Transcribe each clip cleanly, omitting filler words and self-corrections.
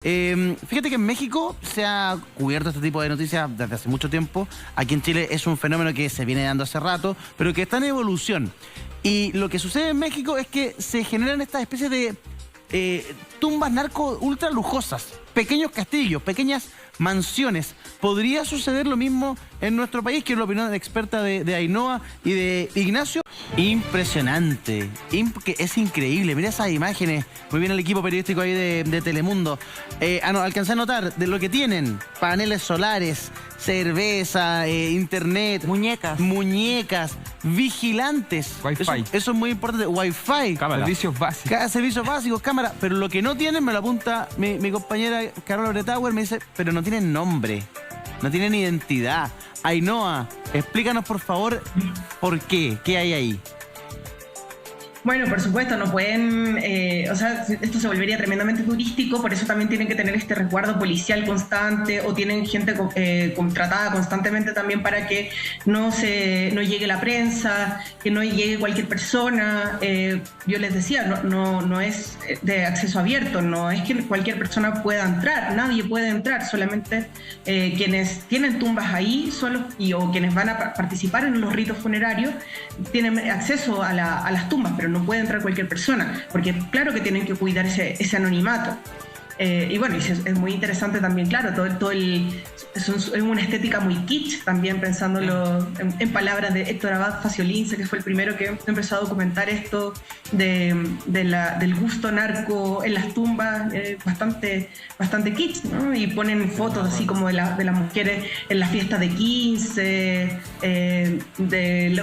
Fíjate que en México se ha cubierto este tipo de noticias desde hace mucho tiempo. Aquí en Chile es un fenómeno que se viene dando hace rato, pero que está en evolución. Y lo que sucede en México es que se generan estas especies de tumbas narco ultra lujosas, pequeños castillos, pequeñas mansiones. ¿Podría suceder lo mismo en nuestro país? Quiero la opinión experta de Ainhoa y de Ignacio. Impresionante, es increíble. Mira esas imágenes. Muy bien el equipo periodístico ahí de Telemundo. Alcancé a notar de lo que tienen: paneles solares, cerveza, internet, muñecas, vigilantes. Wi-Fi. Eso es muy importante. Wi-Fi. Cámara. Servicios básicos. Servicios básicos, cámara. Pero lo que no tienen, me lo apunta mi compañera Carola Bretauer, me dice, pero no tienen nombre, no tienen identidad. Ainhoa, explícanos por favor por qué hay ahí. Bueno, por supuesto, no pueden, esto se volvería tremendamente turístico, por eso también tienen que tener este resguardo policial constante, o tienen gente contratada constantemente también para que no llegue la prensa, que no llegue cualquier persona. Yo les decía, no es de acceso abierto, no es que cualquier persona pueda entrar, nadie puede entrar, solamente quienes tienen tumbas ahí o quienes van a participar en los ritos funerarios tienen acceso a las tumbas, pero no puede entrar cualquier persona, porque claro que tienen que cuidar ese anonimato. Y bueno, es muy interesante también, claro, es una estética muy kitsch también, pensándolo en palabras de Héctor Abad Faciolince, que fue el primero que empezó a documentar esto del gusto narco en las tumbas, bastante kitsch, ¿no? Y ponen fotos así como de las mujeres en las fiestas de 15,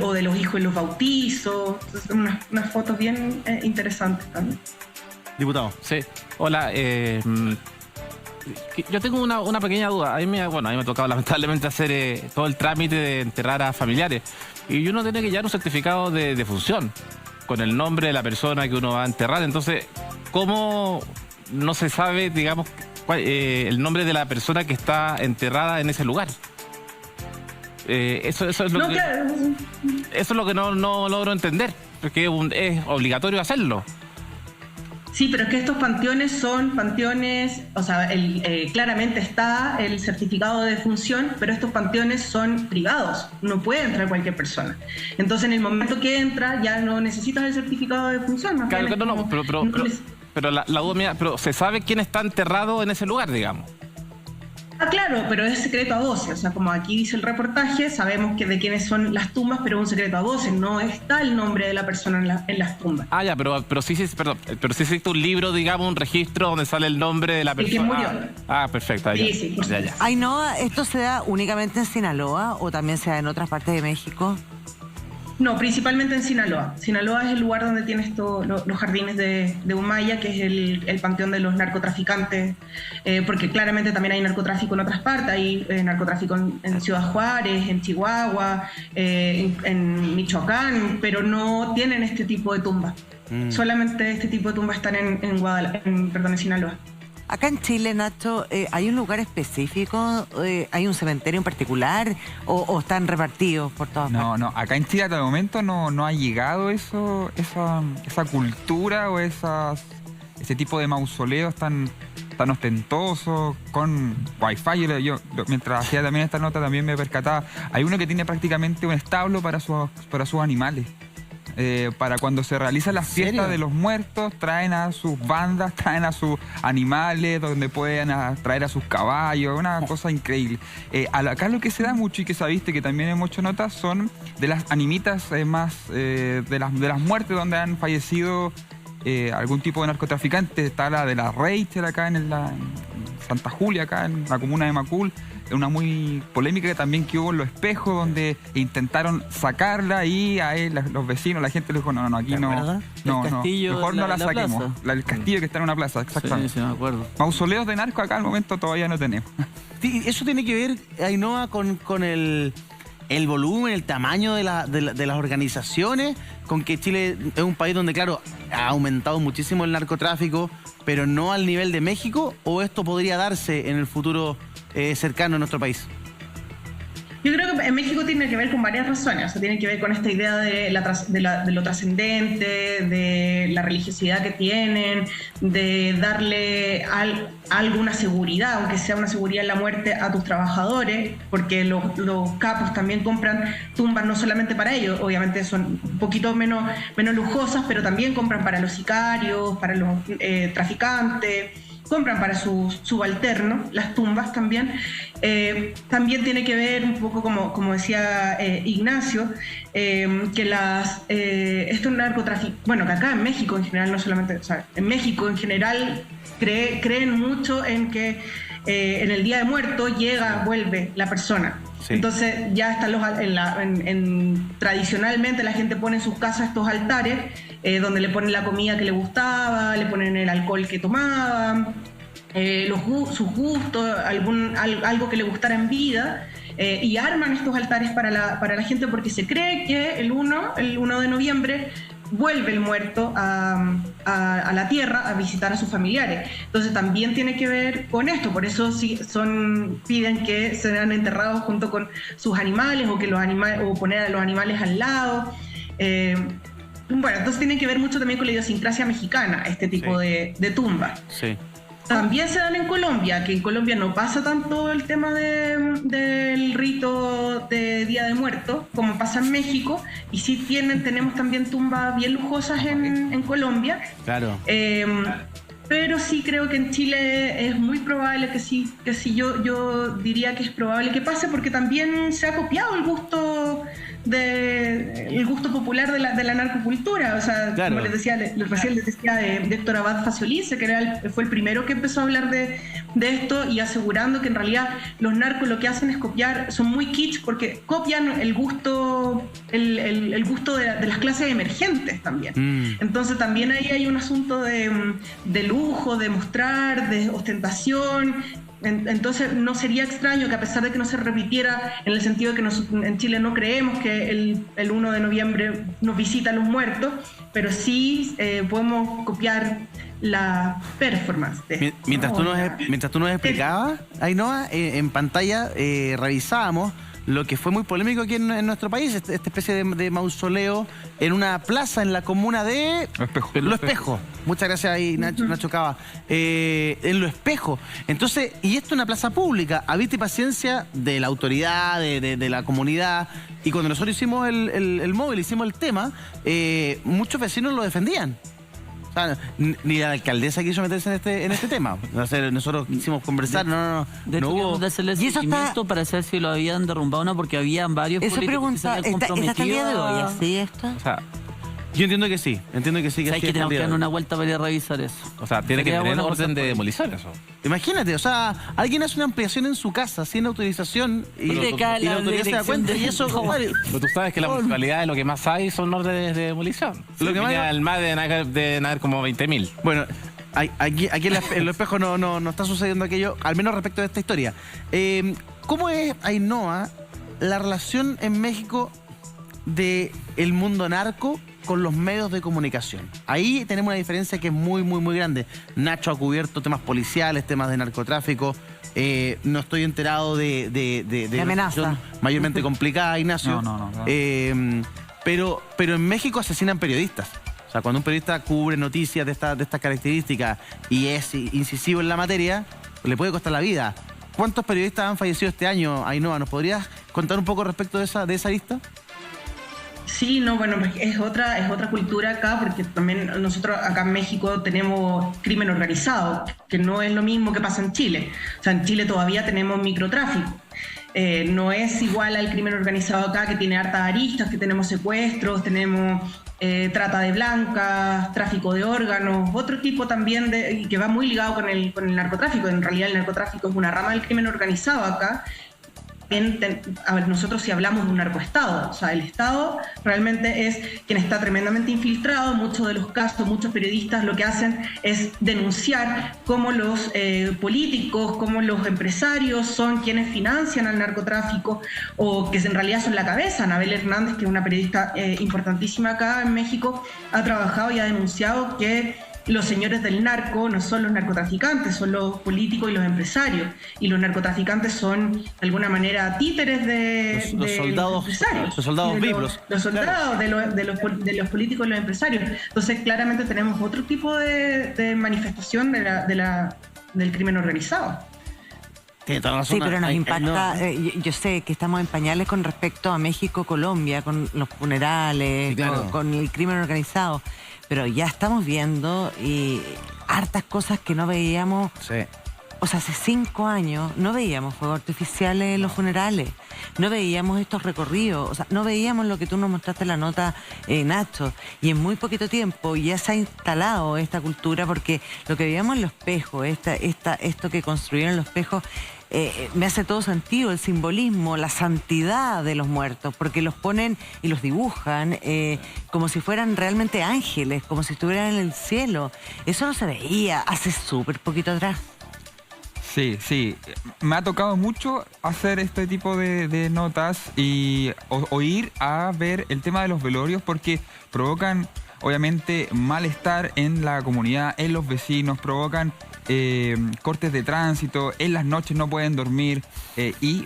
o de los hijos en los bautizos. Entonces, unas fotos bien interesantes también. Diputado. Sí. Hola. Yo tengo una pequeña duda. A mí me ha tocado lamentablemente hacer todo el trámite de enterrar a familiares. Y uno tiene que llevar un certificado de defunción con el nombre de la persona que uno va a enterrar. Entonces, ¿cómo no se sabe, digamos, el nombre de la persona que está enterrada en ese lugar? Eso es lo que no logro entender, porque es obligatorio hacerlo. Sí, pero es que estos panteones son panteones, claramente está el certificado de defunción, pero estos panteones son privados, no puede entrar cualquier persona. Entonces, en el momento que entra, ya no necesitas el certificado de defunción. Pero la duda mía, pero ¿se sabe quién está enterrado en ese lugar, digamos? Claro, pero es secreto a voces. O sea, como aquí dice el reportaje, sabemos de quiénes son las tumbas, pero es un secreto a voces. No está el nombre de la persona en las tumbas. Ya, pero sí existe un libro, digamos, un registro donde sale el nombre de la persona. El que murió. Perfecto. Sí, ya. Ainhoa, ¿esto se da únicamente en Sinaloa o también se da en otras partes de México? No, principalmente en Sinaloa. Sinaloa es el lugar donde tienes los jardines de Humaya, que es el panteón de los narcotraficantes, porque claramente también hay narcotráfico en otras partes. Hay narcotráfico en Ciudad Juárez, en Chihuahua, en Michoacán, pero no tienen este tipo de tumbas. Solamente este tipo de tumbas están en Sinaloa. Acá en Chile, Nacho, ¿hay un lugar específico? ¿Hay un cementerio en particular? ¿O están repartidos por todas partes? No, acá en Chile hasta el momento no ha llegado esa cultura o ese tipo de mausoleos tan ostentosos, con Wi-Fi. Yo mientras hacía también esta nota también me percataba, hay uno que tiene prácticamente un establo para sus animales. Para cuando se realizan las fiestas de los muertos, traen a sus bandas, traen a sus animales, donde pueden traer a sus caballos, una cosa increíble. Acá lo que se da mucho y que se ha visto y que también hemos hecho notas son de las animitas de las muertes donde han fallecido algún tipo de narcotraficante. Está la de la Rachel acá en Santa Julia, acá en la comuna de Macul. Una muy polémica también que hubo en Los Espejos, donde intentaron sacarla y a los vecinos, la gente les dijo, no, aquí no, mejor no la saquemos. El castillo que está en una plaza, exactamente. Sí, me acuerdo. Mausoleos de narco acá al momento todavía no tenemos. Sí, eso tiene que ver, Ainhoa, con el volumen, el tamaño de las organizaciones, con que Chile es un país donde, claro, ha aumentado muchísimo el narcotráfico, pero no al nivel de México, o esto podría darse en el futuro cercano en nuestro país. Yo creo que en México tiene que ver con varias razones, o sea, tiene que ver con esta idea de lo trascendente, de la religiosidad que tienen, de darle alguna seguridad, aunque sea una seguridad en la muerte, a tus trabajadores, porque los capos también compran tumbas no solamente para ellos, obviamente son un poquito menos lujosas, pero también compran para los sicarios, para los traficantes, compran para sus subalternos, las tumbas también. También tiene que ver un poco, como decía Ignacio, que esto es narcotráfico, bueno, que acá en México en general, no solamente, o sea, en México en general creen mucho en que en el Día de Muertos vuelve la persona. Sí. Entonces ya están tradicionalmente la gente pone en sus casas estos altares donde le ponen la comida que le gustaba, le ponen el alcohol que tomaba, sus gustos, algo que le gustara en vida, y arman estos altares para la gente porque se cree que el 1 de noviembre vuelve el muerto a la tierra a visitar a sus familiares. Entonces también tiene que ver con esto, por eso piden que sean enterrados junto con sus animales o poner a los animales al lado. Bueno, entonces tiene que ver mucho también con la idiosincrasia mexicana, este tipo de tumbas. Sí. También se dan en Colombia, que en Colombia no pasa tanto el tema del rito de Día de Muertos como pasa en México, y sí tenemos también tumbas bien lujosas en Colombia. Claro. Pero sí creo que en Chile es muy probable que sí yo diría que es probable que pase, porque también se ha copiado el gusto popular de la narcocultura. O sea, claro. Como recién les decía de Héctor Abad Faciolice, que fue el primero que empezó a hablar de esto, y asegurando que en realidad los narcos lo que hacen es copiar, son muy kitsch porque copian el gusto de las clases emergentes también. Entonces también ahí hay un asunto de lujo, de mostrar, de ostentación. Entonces no sería extraño que, a pesar de que no se repitiera, en el sentido de que en Chile no creemos que el 1 de noviembre nos visitan los muertos, pero sí podemos copiar la performance. Mientras tú nos explicabas, Ainhoa, en pantalla revisábamos lo que fue muy polémico aquí en nuestro país, esta especie de mausoleo en una plaza en la comuna de Lo Espejo. Muchas gracias ahí, Nacho Cava. En Lo Espejo. Entonces, y esto es una plaza pública, habita y paciencia de la autoridad, de la comunidad. Y cuando nosotros hicimos el móvil, hicimos el tema, muchos vecinos lo defendían. O sea, ni la alcaldesa quiso meterse en este tema. O sea, nosotros quisimos conversar, no hubo. De hacerle seguimiento para saber si lo habían derrumbado o no, porque habían varios eso políticos que se habían comprometido. ¿Está hasta el día de hoy así esto? O sea, Yo entiendo que sí, que hay que tenemos que dar una vuelta para ir a revisar eso. O sea, tiene que tener bueno orden de demolición eso. Imagínate, o sea, alguien hace una ampliación en su casa sin autorización y la autoridad se da cuenta y eso, compadre. Pero tú sabes que la municipalidad lo que más hay son órdenes de demolición. Lo que más el MAD deben haber como 20.000. Bueno, aquí en Lo Espejo no está sucediendo aquello, al menos respecto de esta historia. ¿Cómo es, Ainhoa, la relación en México del mundo narco con los medios de comunicación? Ahí tenemos una diferencia que es muy, muy, muy grande. Nacho ha cubierto temas policiales, temas de narcotráfico. No estoy enterado de amenaza mayormente complicada, Ignacio. No. Pero en México asesinan periodistas. O sea, cuando un periodista cubre noticias de estas características y es incisivo en la materia, le puede costar la vida. ¿Cuántos periodistas han fallecido este año, Ainhoa? ¿Nos podrías contar un poco respecto de esa lista? Sí, no, bueno, es otra cultura acá, porque también nosotros acá en México tenemos crimen organizado, que no es lo mismo que pasa en Chile. O sea, en Chile todavía tenemos microtráfico. No es igual al crimen organizado acá, que tiene hartas aristas, que tenemos secuestros, tenemos trata de blancas, tráfico de órganos, otro tipo también que va muy ligado con el narcotráfico. En realidad el narcotráfico es una rama del crimen organizado acá. A ver, nosotros si hablamos de un narcoestado, o sea, el Estado realmente es quien está tremendamente infiltrado. Muchos de los casos, muchos periodistas lo que hacen es denunciar cómo los políticos, cómo los empresarios son quienes financian al narcotráfico, o que en realidad son la cabeza. Anabel Hernández, que es una periodista importantísima acá en México, ha trabajado y ha denunciado que los señores del narco no son los narcotraficantes, son los políticos y los empresarios. Y los narcotraficantes son, de alguna manera, era títeres Los soldados, los empresarios. los soldados biblos. Los soldados de los políticos y los empresarios. Entonces, claramente tenemos otro tipo de manifestación del crimen organizado. Tiene toda la razón. Sí, pero nos Ay, impacta, no. yo sé que estamos en pañales con respecto a México, Colombia, con los funerales, Sí, claro. con el crimen organizado, pero ya estamos viendo y hartas cosas que no veíamos. Sí. O sea, hace 5 años no veíamos fuegos artificiales en los funerales, no veíamos estos recorridos, o sea, no veíamos lo que tú nos mostraste en la nota, Nacho, y en muy poquito tiempo ya se ha instalado esta cultura, porque lo que veíamos en Los Espejos, esto que construyeron Los Espejos, me hace todo sentido, el simbolismo, la santidad de los muertos, porque los ponen y los dibujan como si fueran realmente ángeles, como si estuvieran en el cielo. Eso no se veía hace súper poquito atrás. Sí. Me ha tocado mucho hacer este tipo de notas y ir a ver el tema de los velorios, porque provocan, obviamente, malestar en la comunidad, en los vecinos, provocan cortes de tránsito, en las noches no pueden dormir y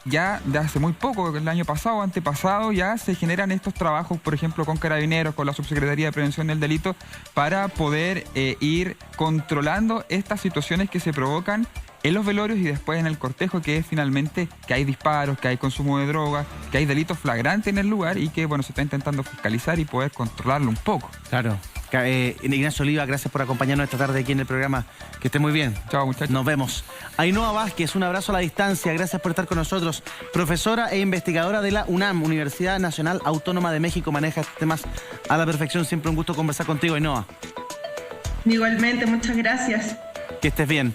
ya de hace muy poco, el año pasado o antepasado, ya se generan estos trabajos, por ejemplo, con Carabineros, con la Subsecretaría de Prevención del Delito, para poder ir controlando estas situaciones que se provocan en los velorios y después en el cortejo, que es finalmente que hay disparos, que hay consumo de drogas, que hay delitos flagrantes en el lugar y que, bueno, se está intentando fiscalizar y poder controlarlo un poco. Claro. Ignacio Oliva, gracias por acompañarnos esta tarde aquí en el programa. Que esté muy bien. Chao, muchachos. Nos vemos. Ainhoa Vázquez, un abrazo a la distancia. Gracias por estar con nosotros. Profesora e investigadora de la UNAM, Universidad Nacional Autónoma de México. Maneja estos temas a la perfección. Siempre un gusto conversar contigo, Ainhoa. Igualmente, muchas gracias. Que estés bien.